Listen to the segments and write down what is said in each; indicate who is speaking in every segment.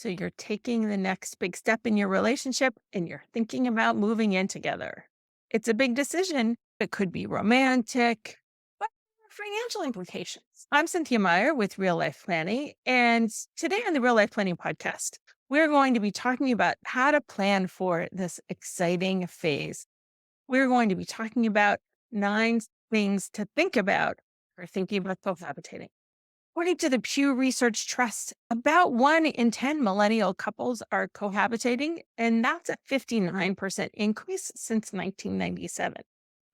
Speaker 1: So you're taking the next big step in your relationship and you're thinking about moving in together. It's a big decision. It could be romantic, but there are financial implications. I'm Cynthia Meyer with Real Life Planning. And today on the Real Life Planning podcast, we're going to be talking about how to plan for this exciting phase. We're going to be talking about 9 things to think about for thinking about cohabitating. According to the Pew Research Trust, about 1 in 10 millennial couples are cohabitating, and that's a 59% increase since 1997.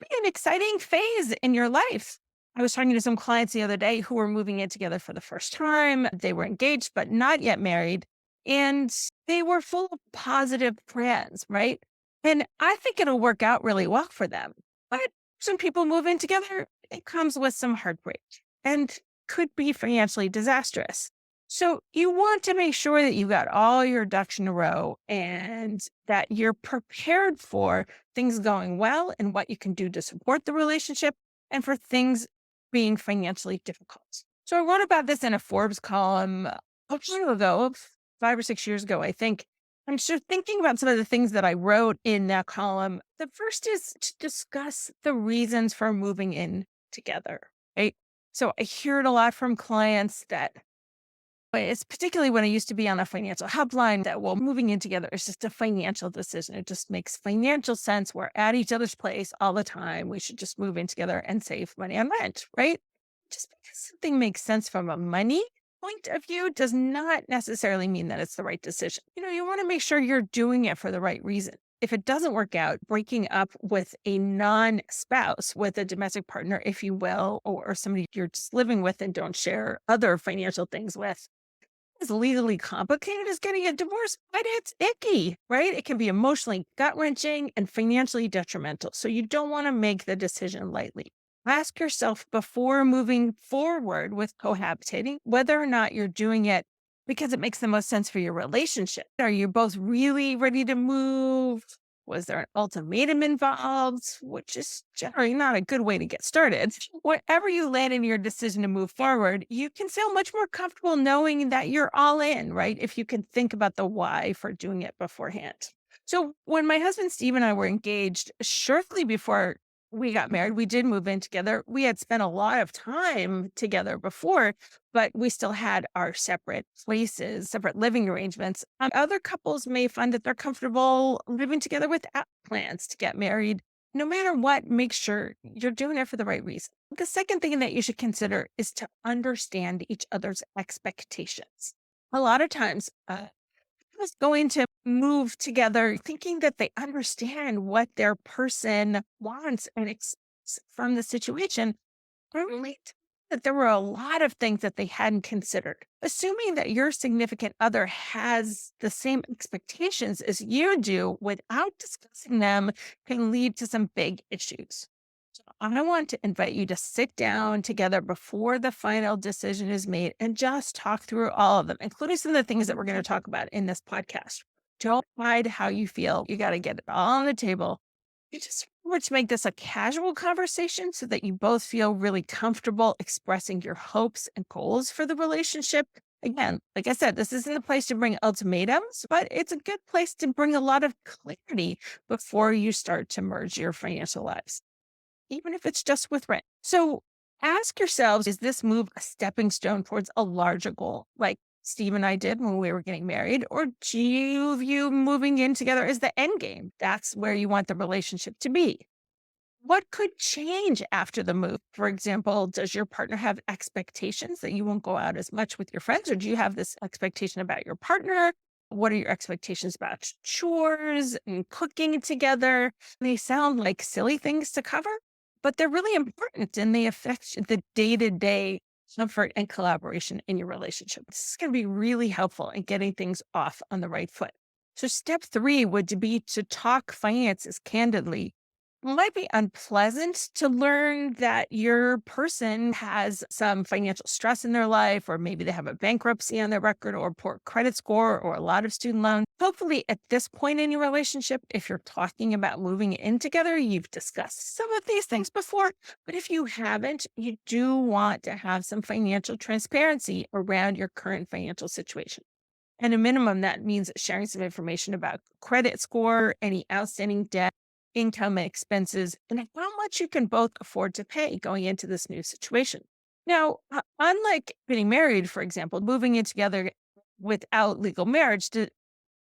Speaker 1: Be an exciting phase in your life. I was talking to some clients the other day who were moving in together for the first time. They were engaged, but not yet married. And they were full of positive plans, right? And I think it'll work out really well for them. But some people move in together, it comes with some heartbreak and could be financially disastrous. So you want to make sure that you got all your ducks in a row and that you're prepared for things going well and what you can do to support the relationship and for things being financially difficult. So I wrote about this in a Forbes column a while ago, 5 or 6 years ago, I think. I'm sure thinking about some of the things that I wrote in that column. The first is to discuss the reasons for moving in together, right? So I hear it a lot from clients that but it's particularly when I used to be on a financial helpline that, well, moving in together is just a financial decision. It just makes financial sense. We're at each other's place all the time. We should just move in together and save money on rent, right? Just because something makes sense from a money point of view does not necessarily mean that it's the right decision. You want to make sure you're doing it for the right reason. If it doesn't work out, breaking up with a non spouse, with a domestic partner, if you will, or somebody you're just living with and don't share other financial things with, as legally complicated as getting a divorce, but it's icky, right? It can be emotionally gut wrenching and financially detrimental. So you don't want to make the decision lightly. Ask yourself before moving forward with cohabitating whether or not you're doing it because it makes the most sense for your relationship. Are you both really ready to move? Was there an ultimatum involved? Which is generally not a good way to get started. Wherever you land in your decision to move forward, you can feel much more comfortable knowing that you're all in, right? If you can think about the why for doing it beforehand. So when my husband Steve and I were engaged, shortly before we got married, we did move in together. We had spent a lot of time together before, but we still had our separate places, separate living arrangements. Other couples may find that they're comfortable living together without plans to get married. No matter what, make sure you're doing it for the right reason. The second thing that you should consider is to understand each other's expectations. A lot of times, people's going to move together thinking that they understand what their person wants and expects from the situation, only that there were a lot of things that they hadn't considered. Assuming that your significant other has the same expectations as you do without discussing them can lead to some big issues. So I want to invite you to sit down together before the final decision is made and just talk through all of them, including some of the things that we're going to talk about in this podcast. Don't hide how you feel. You got to get it all on the table. You just want to make this a casual conversation so that you both feel really comfortable expressing your hopes and goals for the relationship. Again, like I said, this isn't a place to bring ultimatums, but it's a good place to bring a lot of clarity before you start to merge your financial lives, even if it's just with rent. So ask yourselves, is this move a stepping stone towards a larger goal, like Steve and I did when we were getting married? Or do you view moving in together as the end game? That's where you want the relationship to be. What could change after the move? For example, does your partner have expectations that you won't go out as much with your friends? Or do you have this expectation about your partner? What are your expectations about chores and cooking together? They sound like silly things to cover, but they're really important and they affect the day to day comfort and collaboration in your relationship. This is going to be really helpful in getting things off on the right foot. So, step three would be to talk finances candidly. It might be unpleasant to learn that your person has some financial stress in their life, or maybe they have a bankruptcy on their record, or poor credit score, or a lot of student loans. Hopefully, at this point in your relationship, if you're talking about moving in together, you've discussed some of these things before. But if you haven't, you do want to have some financial transparency around your current financial situation. And a minimum, that means sharing some information about credit score, any outstanding debt, income and expenses, and how much you can both afford to pay going into this new situation. Now, unlike getting married, for example, moving in together without legal marriage does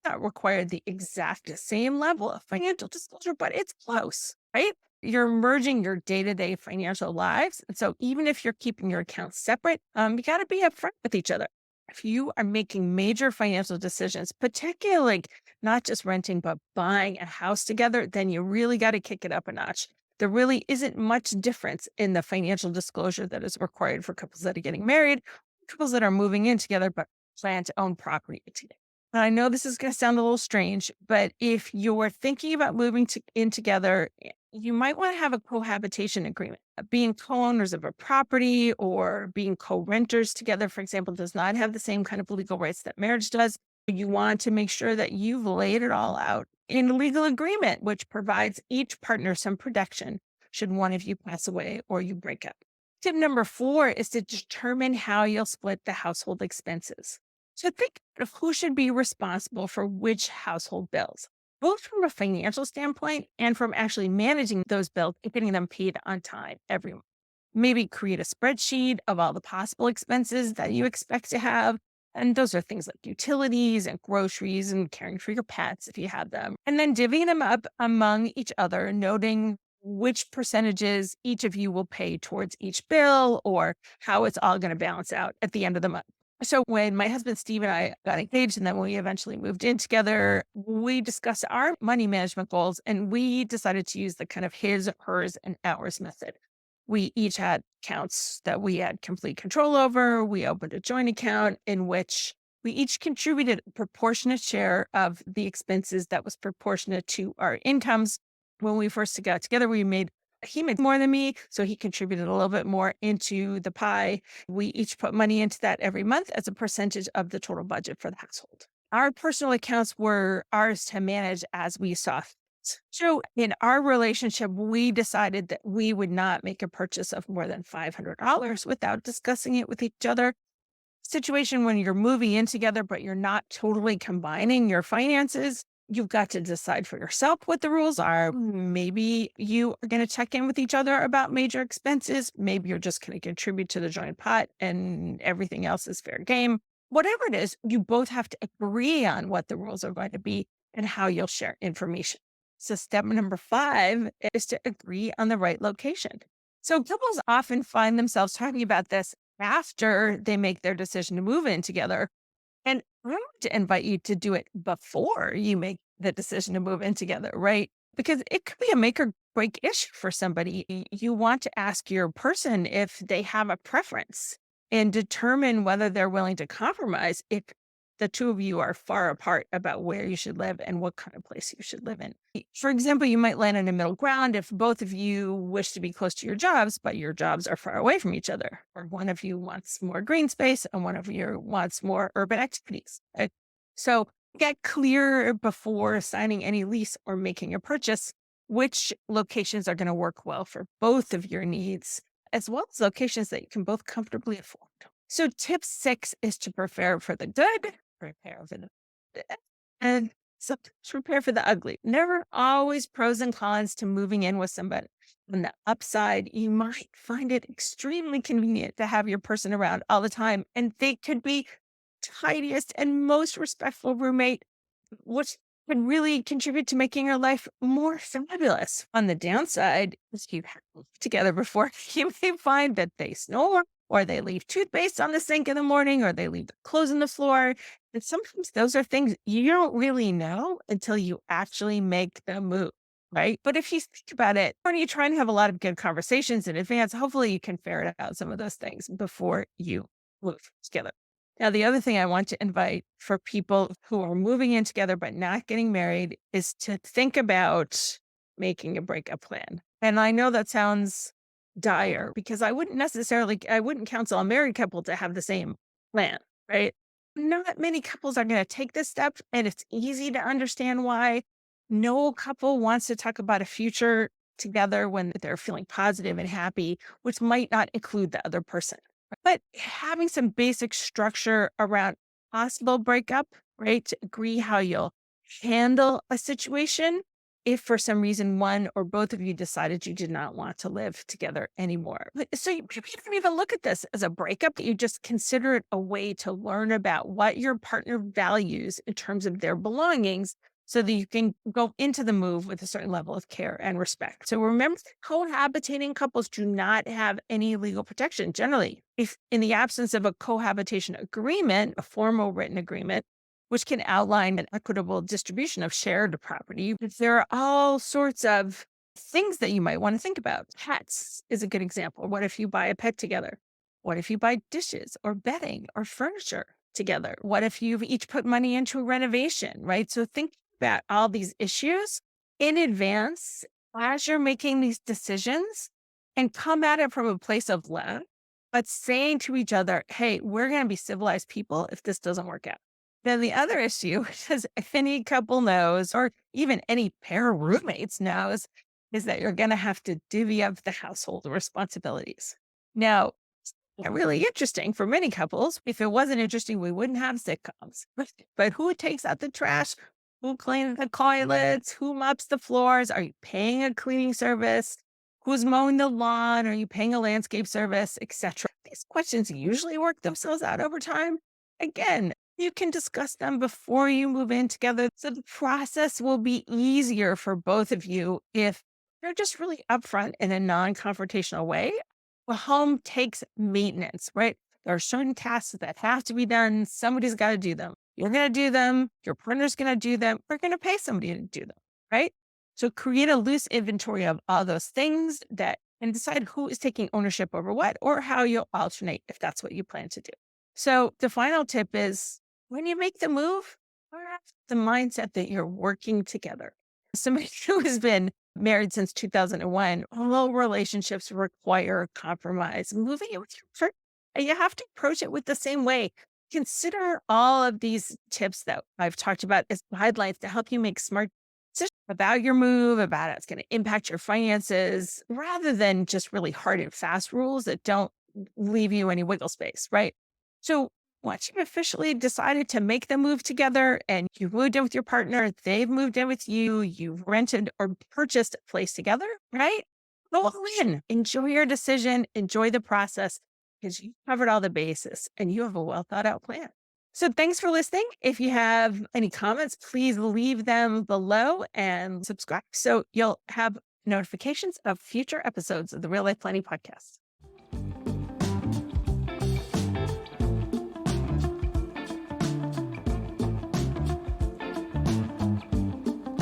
Speaker 1: not require the exact same level of financial disclosure, but it's close, right? You're merging your day-to-day financial lives. And so even if you're keeping your accounts separate, you got to be upfront with each other. If you are making major financial decisions, particularly like not just renting, but buying a house together, then you really got to kick it up a notch. There really isn't much difference in the financial disclosure that is required for couples that are getting married, couples that are moving in together, but plan to own property together. I know this is going to sound a little strange, but if you're thinking about moving in together, you might want to have a cohabitation agreement. Being co-owners of a property or being co-renters together, for example, does not have the same kind of legal rights that marriage does. You want to make sure that you've laid it all out in a legal agreement, which provides each partner some protection should one of you pass away or you break up. Tip number 4 is to determine how you'll split the household expenses. So think of who should be responsible for which household bills, both from a financial standpoint and from actually managing those bills and getting them paid on time every month. Maybe create a spreadsheet of all the possible expenses that you expect to have. And those are things like utilities and groceries and caring for your pets if you have them. And then divvying them up among each other, noting which percentages each of you will pay towards each bill or how it's all going to balance out at the end of the month. So when my husband Steve and I got engaged and then we eventually moved in together, we discussed our money management goals and we decided to use the kind of his, hers, and ours method. We each had accounts that we had complete control over. We opened a joint account in which we each contributed a proportionate share of the expenses that was proportionate to our incomes. When we first got together, he made more than me, so he contributed a little bit more into the pie. We each put money into that every month as a percentage of the total budget for the household. Our personal accounts were ours to manage as we saw fit. So in our relationship, we decided that we would not make a purchase of more than $500 without discussing it with each other. Situation when you're moving in together, but you're not totally combining your finances, you've got to decide for yourself what the rules are. Maybe you are going to check in with each other about major expenses. Maybe you're just going to contribute to the joint pot and everything else is fair game. Whatever it is, you both have to agree on what the rules are going to be and how you'll share information. So step number 5 is to agree on the right location. So couples often find themselves talking about this after they make their decision to move in together. And I want to invite you to do it before you make the decision to move in together, right? Because it could be a make or break issue for somebody. You want to ask your person if they have a preference and determine whether they're willing to compromise if the two of you are far apart about where you should live and what kind of place you should live in. For example, you might land on a middle ground if both of you wish to be close to your jobs, but your jobs are far away from each other, or one of you wants more green space and one of you wants more urban activities. So get clear before signing any lease or making a purchase which locations are going to work well for both of your needs, as well as locations that you can both comfortably afford. So tip 6 is to prepare for the good, prepare for the bad, and sometimes prepare for the ugly. There are always pros and cons to moving in with somebody. On the upside, you might find it extremely convenient to have your person around all the time, and they could be tidiest and most respectful roommate, which can really contribute to making your life more fabulous. On the downside, as you have lived together before, you may find that they snore or they leave toothpaste on the sink in the morning or they leave the clothes on the floor. And sometimes those are things you don't really know until you actually make the move. Right. But if you think about it, when you try and have a lot of good conversations in advance, hopefully you can ferret out some of those things before you move together. Now, the other thing I want to invite for people who are moving in together but not getting married is to think about making a breakup plan. And I know that sounds dire because I wouldn't counsel a married couple to have the same plan, right? Not many couples are going to take this step, and it's easy to understand why. No couple wants to talk about a future together when they're feeling positive and happy, which might not include the other person. But having some basic structure around possible breakup right? To agree how you'll handle a situation if for some reason one or both of you decided you did not want to live together anymore. So you can even look at this as a breakup. You just consider it a way to learn about what your partner values in terms of their belongings so that you can go into the move with a certain level of care and respect. So remember, cohabitating couples do not have any legal protection generally. If in the absence of a cohabitation agreement, a formal written agreement, which can outline an equitable distribution of shared property, there are all sorts of things that you might want to think about. Pets is a good example. What if you buy a pet together? What if you buy dishes or bedding or furniture together? What if you've each put money into a renovation, right? So think about all these issues in advance as you're making these decisions and come at it from a place of love, but saying to each other, hey, we're going to be civilized people if this doesn't work out. Then the other issue, as any couple knows, or even any pair of roommates knows, is that you're going to have to divvy up the household responsibilities. Now, really interesting for many couples. If it wasn't interesting, we wouldn't have sitcoms. But who takes out the trash? Who cleans the toilets? Who mops the floors? Are you paying a cleaning service? Who's mowing the lawn? Are you paying a landscape service, etc.? These questions usually work themselves out over time. Again, you can discuss them before you move in together. So the process will be easier for both of you if you're just really upfront in a non-confrontational way. A home takes maintenance, right? There are certain tasks that have to be done. Somebody's got to do them. You're going to do them. Your partner's going to do them. We're going to pay somebody to do them, right? So create a loose inventory of all those things that and decide who is taking ownership over what or how you'll alternate if that's what you plan to do. So the final tip is when you make the move, have the mindset that you're working together. Somebody who has been married since 2001, all relationships require compromise. Moving it with your partner, you have to approach it with the same way. Consider all of these tips that I've talked about as guidelines to help you make smart decisions about your move, about how it's going to impact your finances, rather than just really hard and fast rules that don't leave you any wiggle space, right? So once you've officially decided to make the move together and you've moved in with your partner, they've moved in with you, you've rented or purchased a place together, right? Go all in, enjoy your decision, enjoy the process because you covered all the bases and you have a well thought out plan. So thanks for listening. If you have any comments, please leave them below and subscribe so you'll have notifications of future episodes of the Real Life Planning Podcast.